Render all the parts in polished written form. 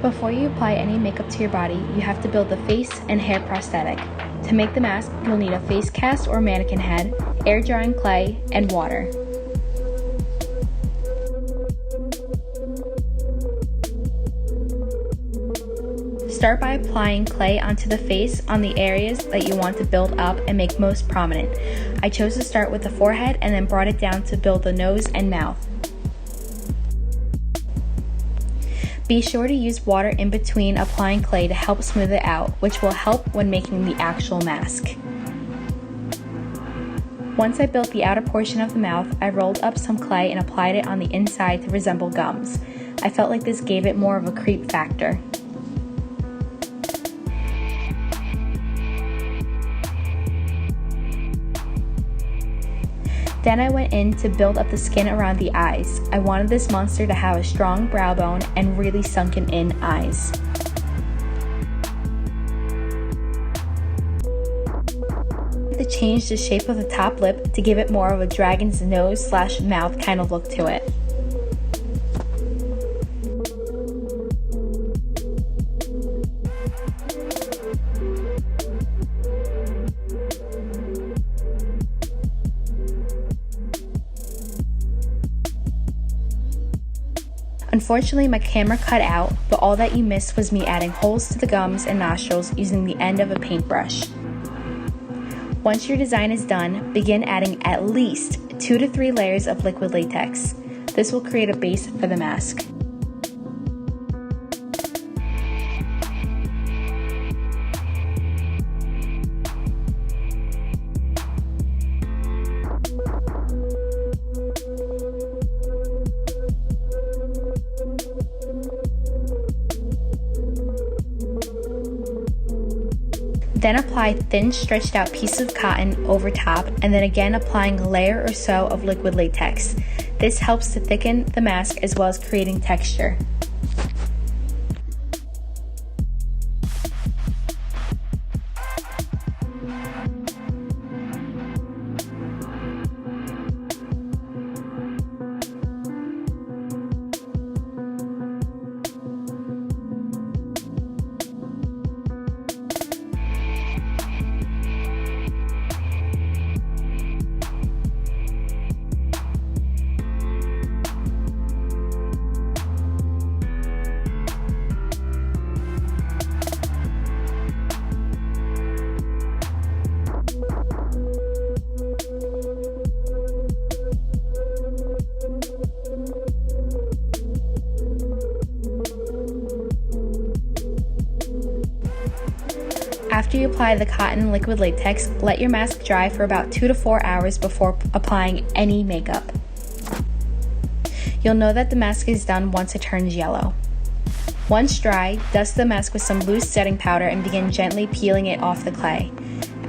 Before you apply any makeup to your body, you have to build the face and hair prosthetic. To make the mask, you'll need a face cast or mannequin head, air drying clay, and water. Start by applying clay onto the face on the areas that you want to build up and make most prominent. I chose to start with the forehead and then brought it down to build the nose and mouth. Be sure to use water in between applying clay to help smooth it out, which will help when making the actual mask. Once I built the outer portion of the mouth, I rolled up some clay and applied it on the inside to resemble gums. I felt like this gave it more of a creep factor. Then I went in to build up the skin around the eyes. I wanted this monster to have a strong brow bone and really sunken in eyes. To change the shape of the top lip to give it more of a dragon's nose / mouth kind of look to it. Unfortunately, my camera cut out, but all that you missed was me adding holes to the gums and nostrils using the end of a paintbrush. Once your design is done, begin adding at least 2 to 3 layers of liquid latex. This will create a base for the mask. Then apply thin stretched out pieces of cotton over top and then again applying a layer or so of liquid latex. This helps to thicken the mask as well as creating texture. After you apply the cotton and liquid latex, let your mask dry for about 2 to 4 hours before applying any makeup. You'll know that the mask is done once it turns yellow. Once dry, dust the mask with some loose setting powder and begin gently peeling it off the clay.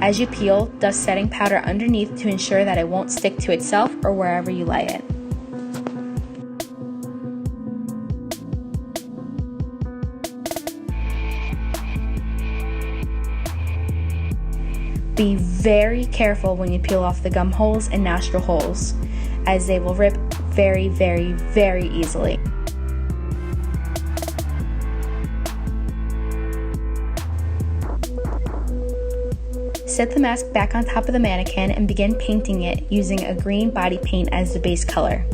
As you peel, dust setting powder underneath to ensure that it won't stick to itself or wherever you lay it. Be very careful when you peel off the gum holes and nostril holes, as they will rip very, very, very easily. Set the mask back on top of the mannequin and begin painting it using a green body paint as the base color.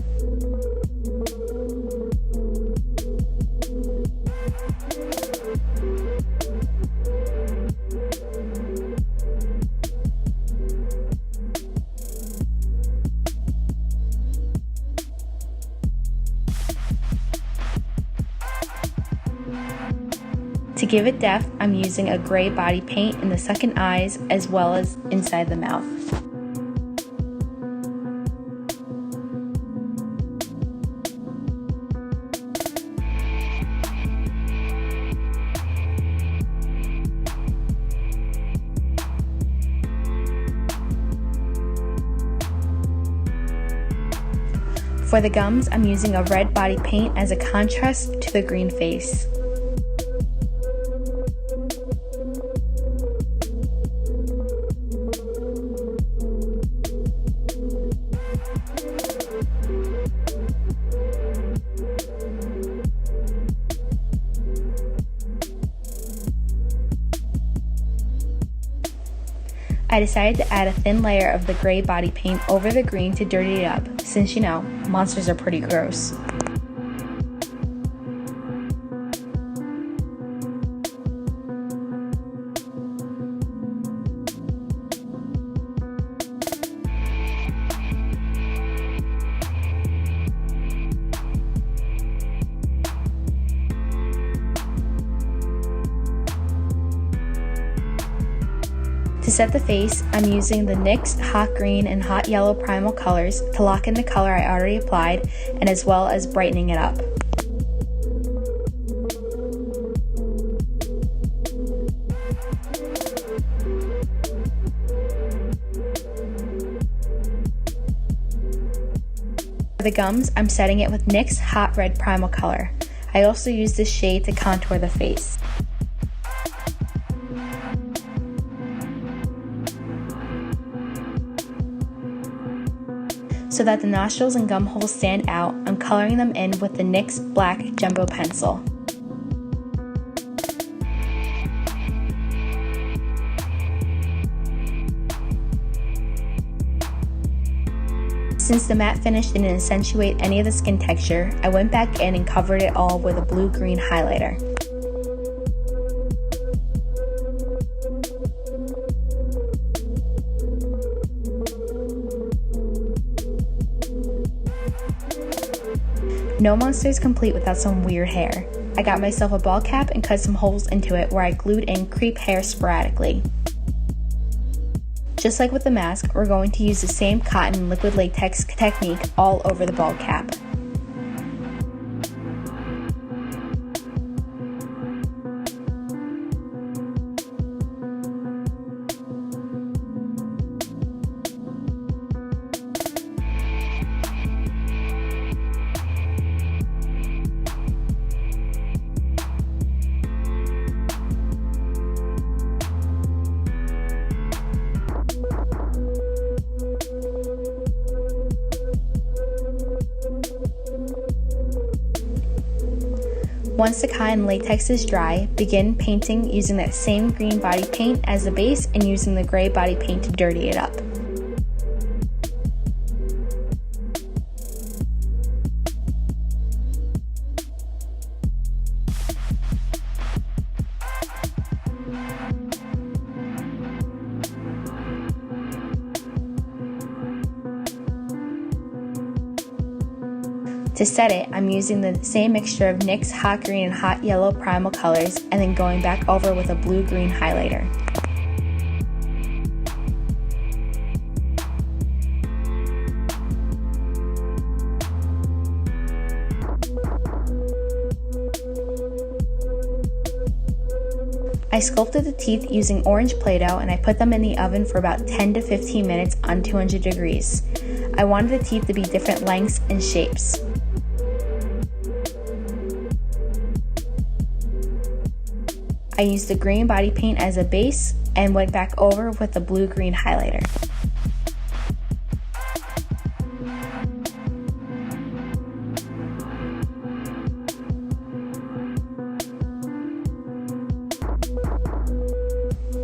To give it depth, I'm using a gray body paint in the sunken eyes as well as inside the mouth. For the gums, I'm using a red body paint as a contrast to the green face. I decided to add a thin layer of the gray body paint over the green to dirty it up, since you know, monsters are pretty gross. To set the face, I'm using the NYX Hot Green and Hot Yellow Primal colors to lock in the color I already applied, and as well as brightening it up. For the gums, I'm setting it with NYX Hot Red Primal Color. I also use this shade to contour the face. So that the nostrils and gum holes stand out, I'm coloring them in with the NYX Black Jumbo Pencil. Since the matte finish didn't accentuate any of the skin texture, I went back in and covered it all with a blue-green highlighter. No monster is complete without some weird hair. I got myself a ball cap and cut some holes into it where I glued in crepe hair sporadically. Just like with the mask, we're going to use the same cotton liquid latex technique all over the ball cap. Once the cotton latex is dry, begin painting using that same green body paint as the base and using the gray body paint to dirty it up. To set it, I'm using the same mixture of NYX Hot Green and Hot Yellow Primal colors and then going back over with a blue-green highlighter. I sculpted the teeth using orange Play-Doh and I put them in the oven for about 10 to 15 minutes on 200 degrees. I wanted the teeth to be different lengths and shapes. I used the green body paint as a base and went back over with the blue-green highlighter.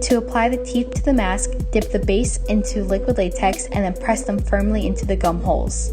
To apply the teeth to the mask, dip the base into liquid latex and then press them firmly into the gum holes.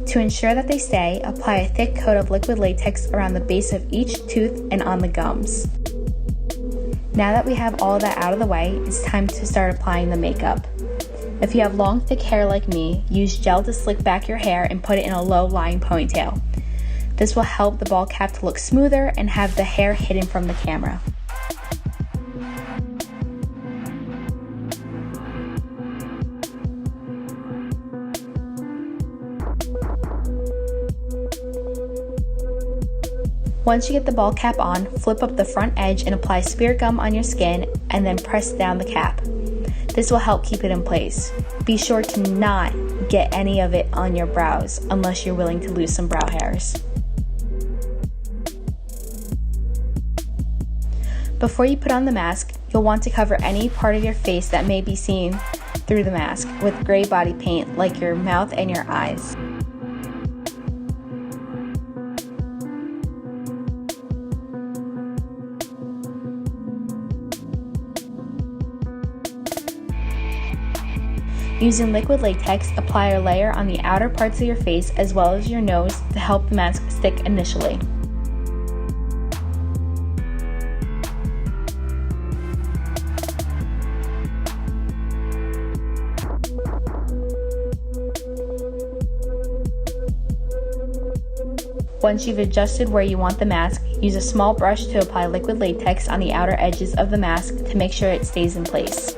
To ensure that they stay, apply a thick coat of liquid latex around the base of each tooth and on the gums. Now that we have all that out of the way, it's time to start applying the makeup. If you have long, thick hair like me, use gel to slick back your hair and put it in a low-lying ponytail. This will help the ball cap to look smoother and have the hair hidden from the camera. Once you get the ball cap on, flip up the front edge and apply spirit gum on your skin and then press down the cap. This will help keep it in place. Be sure to not get any of it on your brows unless you're willing to lose some brow hairs. Before you put on the mask, you'll want to cover any part of your face that may be seen through the mask with gray body paint like your mouth and your eyes. Using liquid latex, apply a layer on the outer parts of your face as well as your nose to help the mask stick initially. Once you've adjusted where you want the mask, use a small brush to apply liquid latex on the outer edges of the mask to make sure it stays in place.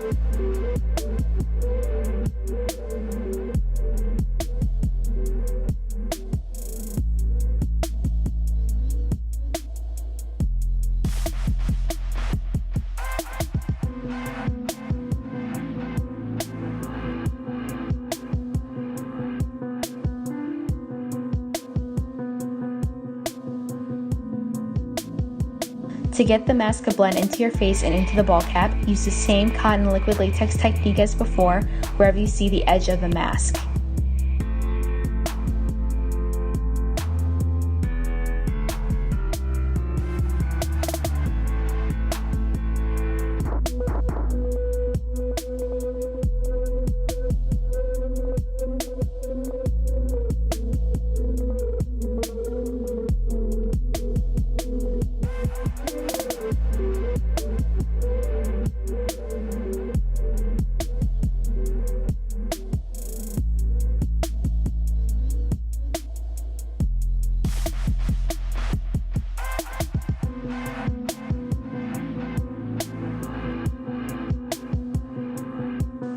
To get the mask to blend into your face and into the ball cap, use the same cotton liquid latex technique as before wherever you see the edge of the mask.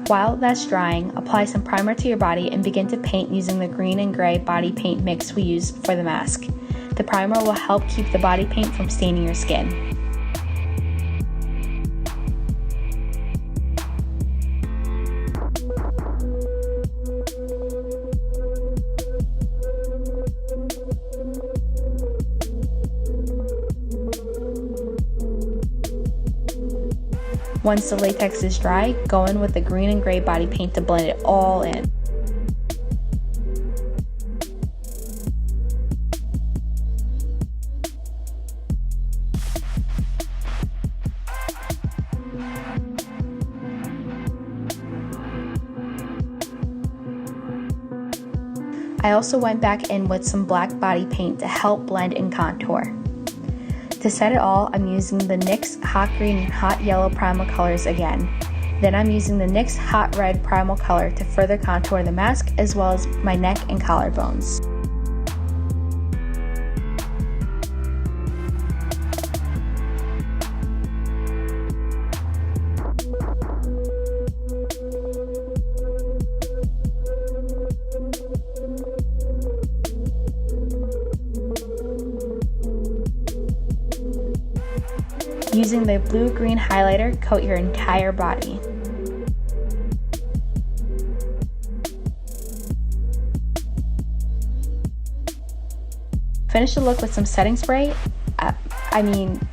While that's drying, apply some primer to your body and begin to paint using the green and gray body paint mix we use for the mask. The primer will help keep the body paint from staining your skin. Once the latex is dry, go in with the green and gray body paint to blend it all in. I also went back in with some black body paint to help blend and contour. To set it all, I'm using the NYX Hot Green and Hot Yellow Primal Colors again. Then I'm using the NYX Hot Red Primal Color to further contour the mask as well as my neck and collarbones. Using the blue-green highlighter, coat your entire body. Finish the look with some setting spray,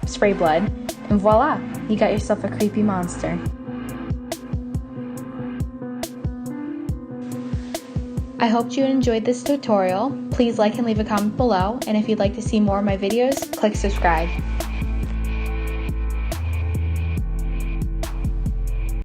spray blood, and voila, you got yourself a creepy monster. I hope you enjoyed this tutorial. Please like and leave a comment below, and if you'd like to see more of my videos, click subscribe.